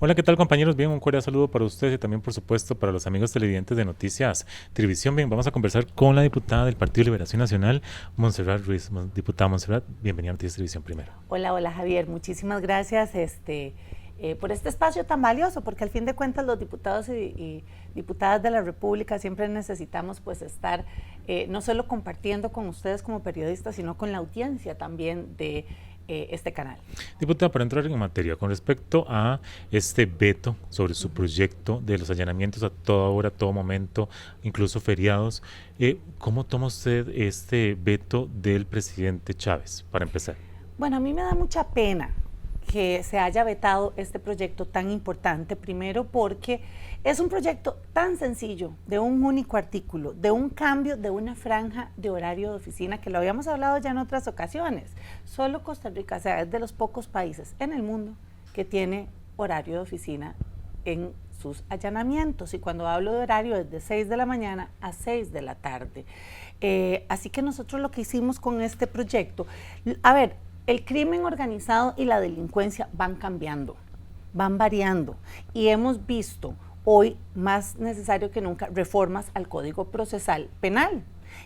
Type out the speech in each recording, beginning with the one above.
Hola, ¿qué tal compañeros? Bien, un cordial saludo para ustedes y también por supuesto para los amigos televidentes de Noticias Televisión. Bien, vamos a conversar con la diputada del Partido de Liberación Nacional, Montserrat Ruiz. Diputada Montserrat, bienvenida a Noticias Televisión primero. Hola, hola Javier, muchísimas gracias por este espacio tan valioso, porque al fin de cuentas los diputados y diputadas de la República siempre necesitamos pues estar no solo compartiendo con ustedes como periodistas, sino con la audiencia también de este canal. Diputada, para entrar en materia, con respecto a este veto sobre su proyecto de los allanamientos a toda hora, a todo momento, incluso feriados, ¿cómo toma usted este veto del presidente Chávez, para empezar? Bueno, a mí me da mucha pena que se haya vetado este proyecto tan importante, primero porque es un proyecto tan sencillo, de un único artículo, de un cambio de una franja de horario de oficina, que lo habíamos hablado ya en otras ocasiones. Solo Costa Rica, o sea, es de los pocos países en el mundo que tiene horario de oficina en sus allanamientos, y cuando hablo de horario es de 6 de la mañana a 6 de la tarde. Así que nosotros lo que hicimos con este proyecto, a ver, el crimen organizado y la delincuencia van cambiando, van variando, y hemos visto hoy más necesario que nunca reformas al Código Procesal Penal,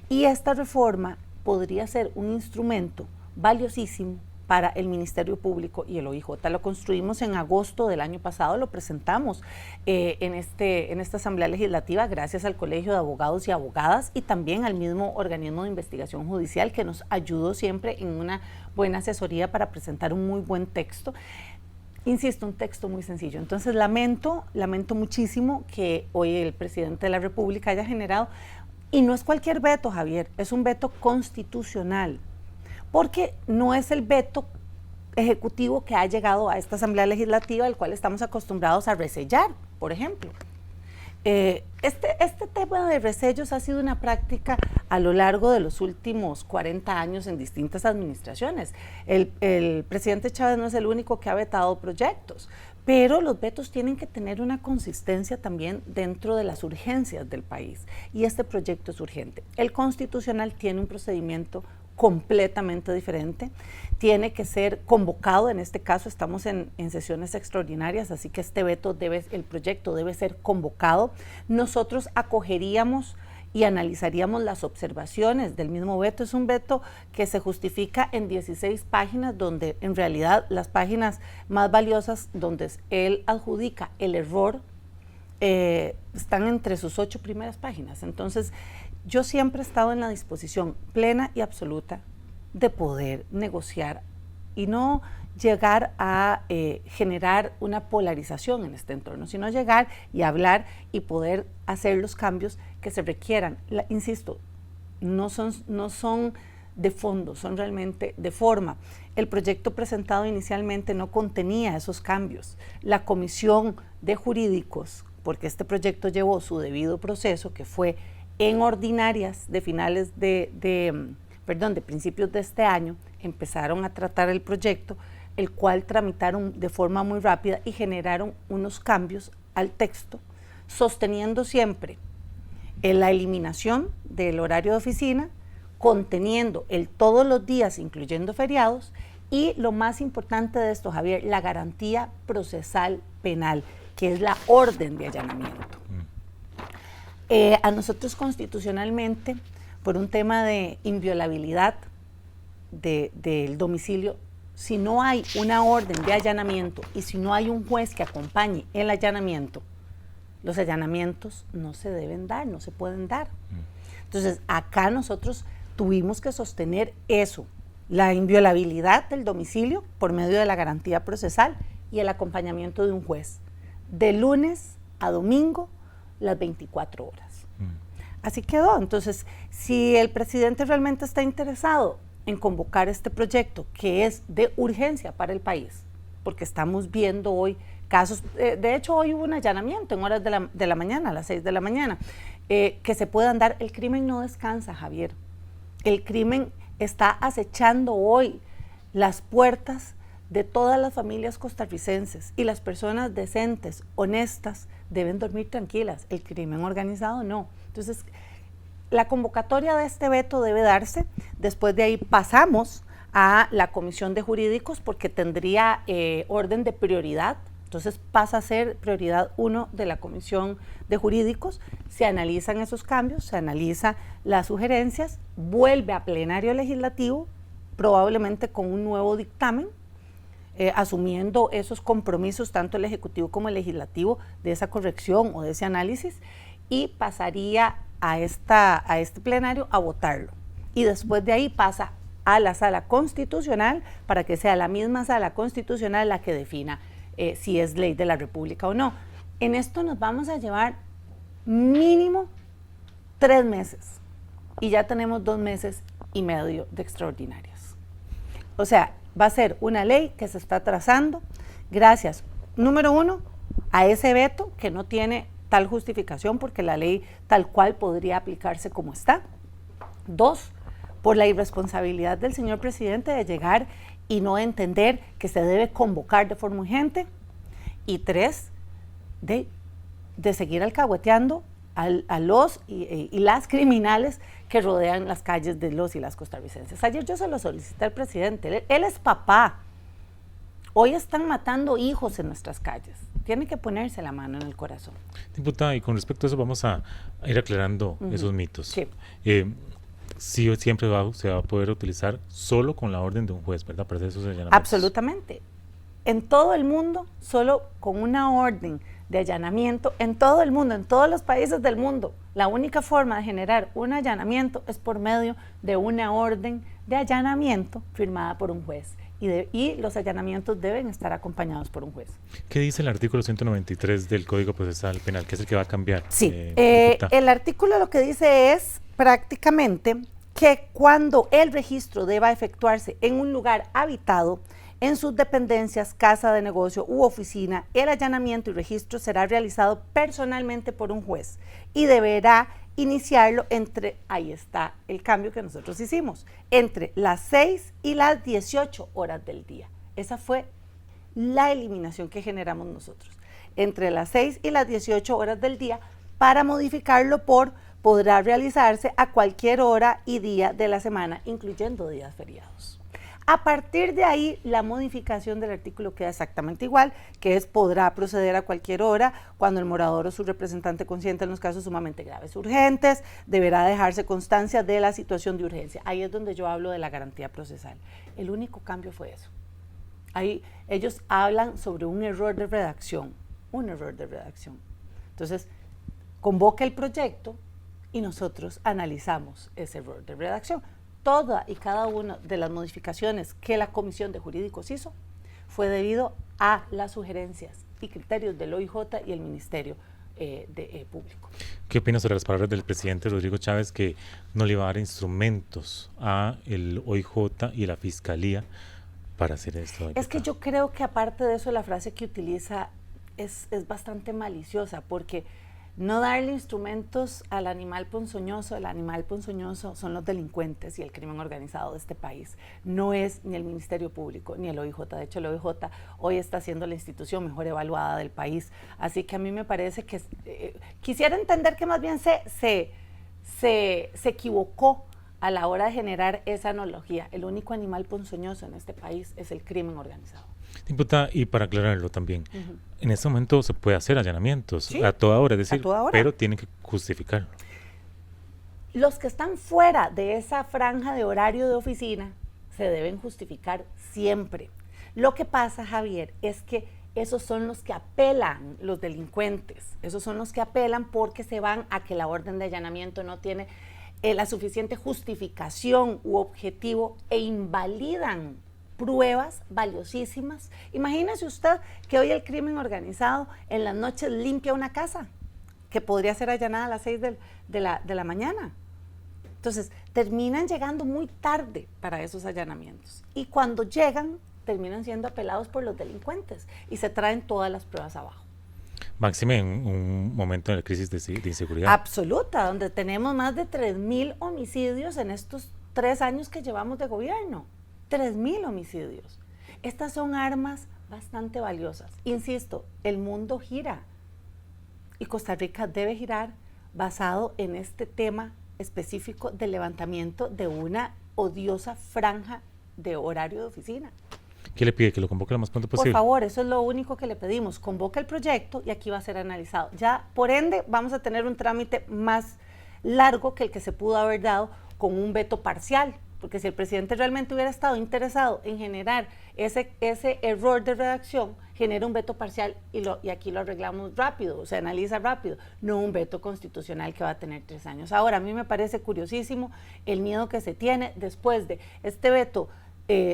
y esta reforma podría ser un instrumento valiosísimo para el Ministerio Público y el OIJ. Lo construimos en agosto del año pasado, lo presentamos en esta Asamblea Legislativa gracias al Colegio de Abogados y Abogadas y también al mismo organismo de investigación judicial que nos ayudó siempre en una buena asesoría para presentar un muy buen texto. Insisto, un texto muy sencillo. Entonces lamento muchísimo que hoy el presidente de la República haya generado, y no es cualquier veto, Javier, es un veto constitucional, porque no es el veto ejecutivo que ha llegado a esta Asamblea Legislativa, al cual estamos acostumbrados a resellar, por ejemplo. Este tema de resellos ha sido una práctica a lo largo de los últimos 40 años en distintas administraciones. El presidente Chávez no es el único que ha vetado proyectos, pero los vetos tienen que tener una consistencia también dentro de las urgencias del país, y este proyecto es urgente. El constitucional tiene un procedimiento completamente diferente, tiene que ser convocado, en este caso estamos en sesiones extraordinarias, así que el proyecto debe ser convocado. Nosotros acogeríamos y analizaríamos las observaciones del mismo veto. Es un veto que se justifica en 16 páginas, donde en realidad las páginas más valiosas, donde él adjudica el error, están entre sus 8 primeras páginas. Entonces, yo siempre he estado en la disposición plena y absoluta de poder negociar y no llegar a generar una polarización en este entorno, sino llegar y hablar y poder hacer los cambios que se requieran. Insisto, no son de fondo, son realmente de forma. El proyecto presentado inicialmente no contenía esos cambios. La Comisión de Jurídicos, porque este proyecto llevó su debido proceso, que fue en ordinarias de principios de este año, empezaron a tratar el proyecto, el cual tramitaron de forma muy rápida y generaron unos cambios al texto, sosteniendo siempre la eliminación del horario de oficina, conteniendo el todos los días, incluyendo feriados, y lo más importante de esto, Javier, la garantía procesal penal, que es la orden de allanamiento. A nosotros constitucionalmente, por un tema de inviolabilidad del domicilio, si no hay una orden de allanamiento y si no hay un juez que acompañe el allanamiento, los allanamientos no se deben dar, no se pueden dar. Entonces, acá nosotros tuvimos que sostener eso, la inviolabilidad del domicilio por medio de la garantía procesal y el acompañamiento de un juez, de lunes a domingo, las 24 horas. Así quedó. Entonces, si el presidente realmente está interesado en convocar este proyecto, que es de urgencia para el país, porque estamos viendo hoy casos, de hecho hoy hubo un allanamiento en horas de la mañana, a las 6 de la mañana, que se puedan dar. El crimen no descansa, Javier. El crimen está acechando hoy las puertas de todas las familias costarricenses, y las personas decentes, honestas, deben dormir tranquilas. El crimen organizado no. Entonces, la convocatoria de este veto debe darse. Después de ahí pasamos a la Comisión de Jurídicos, porque tendría orden de prioridad. Entonces pasa a ser prioridad 1 de la Comisión de Jurídicos, se analizan esos cambios, se analizan las sugerencias, vuelve a plenario legislativo, probablemente con un nuevo dictamen, asumiendo esos compromisos, tanto el Ejecutivo como el Legislativo, de esa corrección o de ese análisis, y pasaría a este plenario a votarlo. Y después de ahí pasa a la Sala Constitucional para que sea la misma Sala Constitucional la que defina si es ley de la República o no. En esto nos vamos a llevar mínimo 3 meses y ya tenemos 2 meses y medio de extraordinarias. O sea, va a ser una ley que se está trazando gracias, número 1, a ese veto que no tiene tal justificación porque la ley tal cual podría aplicarse como está. 2, por la irresponsabilidad del señor presidente de llegar y no entender que se debe convocar de forma urgente. Y 3, de seguir alcahueteando a los y las criminales que rodean las calles de los y las costarricenses. Ayer yo se lo solicité al presidente, él es papá. Hoy están matando hijos en nuestras calles. Tiene que ponerse la mano en el corazón. Diputada, y con respecto a eso vamos a ir aclarando esos mitos. Sí. Sí, siempre se va a poder utilizar solo con la orden de un juez, ¿verdad? Para hacer esos allanamientos. Absolutamente. En todo el mundo, solo con una orden de allanamiento, en todo el mundo, en todos los países del mundo, la única forma de generar un allanamiento es por medio de una orden de allanamiento firmada por un juez. Y los allanamientos deben estar acompañados por un juez. ¿Qué dice el artículo 193 del Código Procesal Penal, que es el que va a cambiar? Sí, el artículo lo que dice es prácticamente que cuando el registro deba efectuarse en un lugar habitado, en sus dependencias, casa de negocio u oficina, el allanamiento y registro será realizado personalmente por un juez y deberá iniciarlo ahí está el cambio que nosotros hicimos, entre las 6 y las 18 horas del día. Esa fue la eliminación que generamos nosotros, entre las 6 y las 18 horas del día, para modificarlo podrá realizarse a cualquier hora y día de la semana, incluyendo días feriados. A partir de ahí, la modificación del artículo queda exactamente igual, que es podrá proceder a cualquier hora cuando el morador o su representante consienta en los casos sumamente graves urgentes, deberá dejarse constancia de la situación de urgencia. Ahí es donde yo hablo de la garantía procesal. El único cambio fue eso. Ahí ellos hablan sobre un error de redacción, Entonces, convoca el proyecto y nosotros analizamos ese error de redacción. Toda y cada una de las modificaciones que la Comisión de Jurídicos hizo fue debido a las sugerencias y criterios del OIJ y el Ministerio Público. ¿Qué opinas sobre las palabras del presidente Rodrigo Chávez, que no le iba a dar instrumentos a el OIJ y la Fiscalía para hacer esto? Es que yo creo que aparte de eso, la frase que utiliza es bastante maliciosa, porque no darle instrumentos al animal ponzoñoso, el animal ponzoñoso son los delincuentes y el crimen organizado de este país. No es ni el Ministerio Público ni el OIJ. De hecho, el OIJ hoy está siendo la institución mejor evaluada del país. Así que a mí me parece que quisiera entender que más bien se equivocó a la hora de generar esa analogía. El único animal ponzoñoso en este país es el crimen organizado. Diputada, y para aclararlo también, en este momento se puede hacer allanamientos, ¿sí? A toda hora, es decir, toda hora. Pero tienen que justificarlo. Los que están fuera de esa franja de horario de oficina se deben justificar siempre. Lo que pasa, Javier, es que esos son los que apelan, los delincuentes, esos son los que apelan porque se van a que la orden de allanamiento no tiene la suficiente justificación u objetivo e invalidan pruebas valiosísimas. Imagínese usted que hoy el crimen organizado en las noches limpia una casa que podría ser allanada a las 6 de la mañana. Entonces, terminan llegando muy tarde para esos allanamientos. Y cuando llegan, terminan siendo apelados por los delincuentes y se traen todas las pruebas abajo. Máxime en un momento de crisis de inseguridad. Absoluta, donde tenemos más de 3,000 homicidios en estos 3 años que llevamos de gobierno. 3,000 homicidios. Estas son armas bastante valiosas. Insisto, el mundo gira y Costa Rica debe girar basado en este tema específico del levantamiento de una odiosa franja de horario de oficina. ¿Qué le pide? Que lo convoque lo más pronto Por posible. favor, eso es lo único que le pedimos. Convoca el proyecto y aquí va a ser analizado. Ya, por ende, vamos a tener un trámite más largo que el que se pudo haber dado con un veto parcial, porque si el presidente realmente hubiera estado interesado en generar ese error de redacción, genera un veto parcial y aquí lo arreglamos rápido, se analiza rápido, no un veto constitucional que va a tener 3 años. Ahora, a mí me parece curiosísimo el miedo que se tiene después de este veto.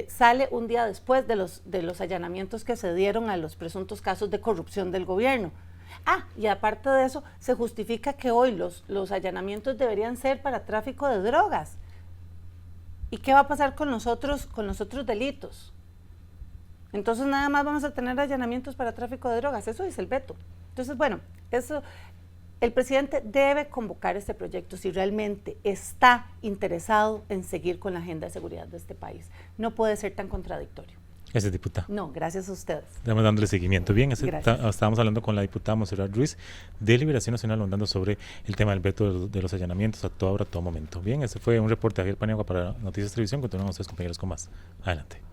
Sale un día después de los allanamientos que se dieron a los presuntos casos de corrupción del gobierno. Y aparte de eso, se justifica que hoy los allanamientos deberían ser para tráfico de drogas. ¿Y qué va a pasar con los otros delitos? Entonces nada más vamos a tener allanamientos para tráfico de drogas, eso dice el veto. Entonces, bueno, el presidente debe convocar este proyecto si realmente está interesado en seguir con la agenda de seguridad de este país. No puede ser tan contradictorio. Ese diputado. No, gracias a ustedes. Estamos dándole seguimiento. Bien, estábamos hablando con la diputada Montserrat Ruiz de Liberación Nacional, hablando sobre el tema del veto de los allanamientos a toda hora, a todo momento. Bien, ese fue un reporte de Javier Paniagua para Noticias Televisión. Continuamos ustedes, compañeros, con más. Adelante.